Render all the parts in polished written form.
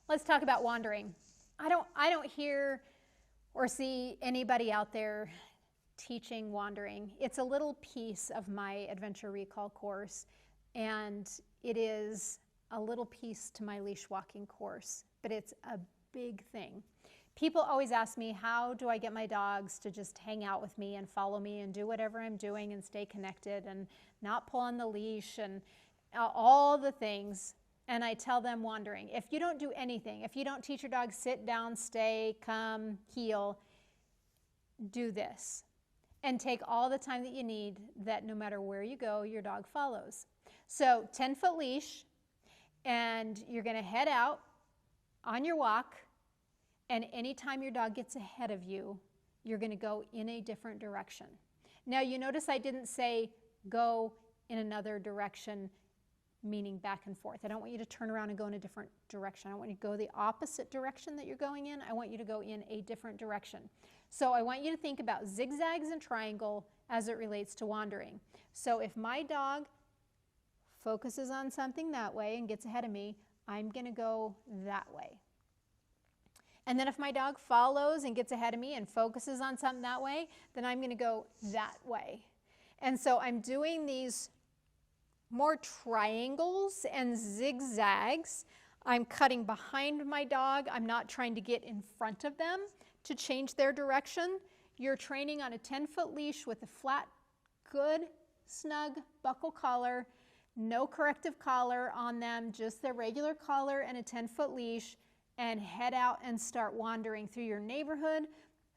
Let's talk about wandering. I don't hear or see anybody out there teaching wandering. It's a little piece of my adventure recall course, and it is a little piece to my leash walking course, but it's a big thing. People always ask me, how do I get my dogs to just hang out with me and follow me and do whatever I'm doing and stay connected and not pull on the leash and all the things. And I tell them wandering. If you don't do anything, if you don't teach your dog sit down, stay, come, heel, do this. And take all the time that you need, that no matter where you go, your dog follows. So 10-foot leash, and you're going to head out on your walk, and anytime your dog gets ahead of you, you're going to go in a different direction. Now you notice I didn't say go in another direction, meaning back and forth. I don't want you to turn around and go in a different direction. I want you to go the opposite direction that you're going in. I want you to go in a different direction. So I want you to think about zigzags and triangle as it relates to wandering. So if my dog focuses on something that way and gets ahead of me, I'm going to go that way. And then if my dog follows and gets ahead of me and focuses on something that way, then I'm going to go that way. And so I'm doing these more triangles and zigzags. I'm cutting behind my dog. I'm not trying to get in front of them to change their direction. You're training on a 10-foot leash with a flat, good, snug buckle collar, no corrective collar on them, just the regular collar and a 10-foot leash, and head out and start wandering through your neighborhood,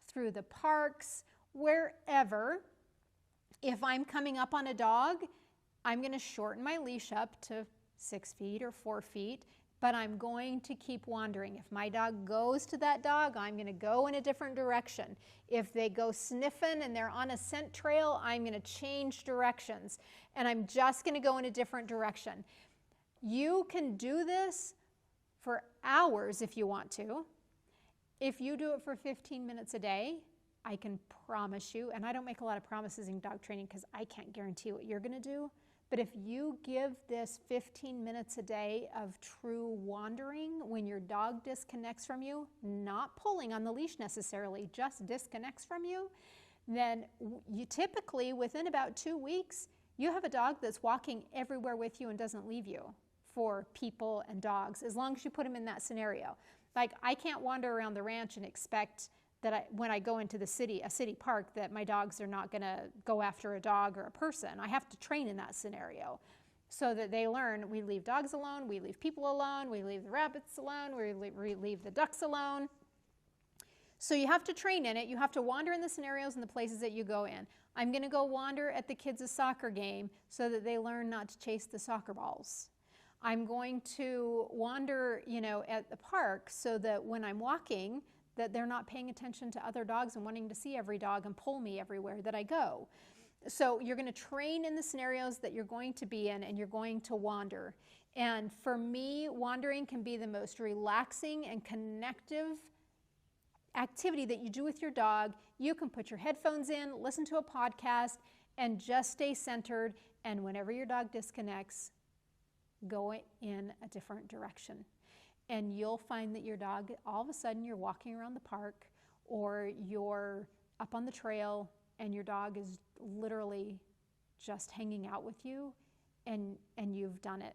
through the parks, wherever. If I'm coming up on a dog, I'm going to shorten my leash up to 6 feet or 4 feet, but I'm going to keep wandering. If my dog goes to that dog, I'm going to go in a different direction. If they go sniffing and they're on a scent trail, I'm going to change directions, and I'm just going to go in a different direction. You can do this for hours if you want to. If you do it for 15 minutes a day, I can promise you, and I don't make a lot of promises in dog training because I can't guarantee what you're going to do, but if you give this 15 minutes a day of true wandering, when your dog disconnects from you, not pulling on the leash necessarily, just disconnects from you, then you typically, within about 2 weeks, you have a dog that's walking everywhere with you and doesn't leave you for people and dogs, as long as you put them in that scenario. Like, I can't wander around the ranch and expect that when I go into the city, a city park, that my dogs are not going to go after a dog or a person. I have to train in that scenario so that they learn we leave dogs alone, we leave people alone, we leave the rabbits alone, we leave the ducks alone. So you have to train in it. You have to wander in the scenarios and the places that you go in. I'm going to go wander at the kids' soccer game so that they learn not to chase the soccer balls. I'm going to wander, at the park so that when I'm walking, that they're not paying attention to other dogs and wanting to see every dog and pull me everywhere that I go. So you're going to train in the scenarios that you're going to be in, and you're going to wander. And for me, wandering can be the most relaxing and connective activity that you do with your dog. You can put your headphones in, listen to a podcast, and just stay centered. And whenever your dog disconnects, go in a different direction. And you'll find that your dog, all of a sudden, you're walking around the park or you're up on the trail and your dog is literally just hanging out with you, and you've done it.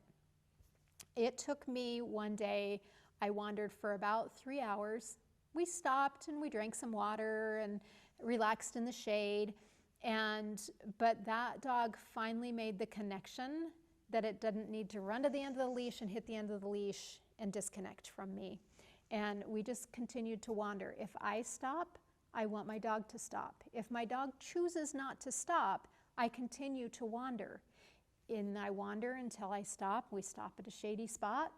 It took me one day, I wandered for about 3 hours. We stopped and we drank some water and relaxed in the shade. But that dog finally made the connection that it didn't need to run to the end of the leash and hit the end of the leash and disconnect from me. And we just continued to wander. If I stop, I want my dog to stop. If my dog chooses not to stop, I continue to wander. And I wander until I stop. We stop at a shady spot.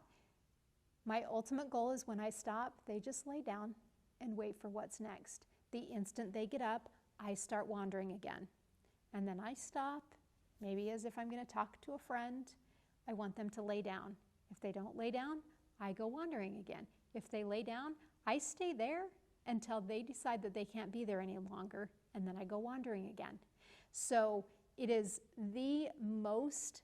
My ultimate goal is when I stop, they just lay down and wait for what's next. The instant they get up, I start wandering again. And then I stop, maybe as if I'm going to talk to a friend. I want them to lay down. If they don't lay down, I go wandering again. If they lay down, I stay there until they decide that they can't be there any longer, and then I go wandering again. So it is the most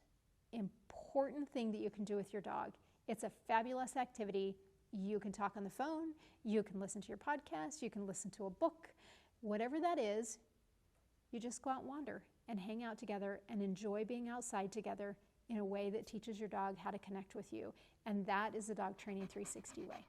important thing that you can do with your dog. It's a fabulous activity. You can talk on the phone, you can listen to your podcast, you can listen to a book, whatever that is, you just go out and wander and hang out together and enjoy being outside together in a way that teaches your dog how to connect with you. And that is the Dog Training 360 way.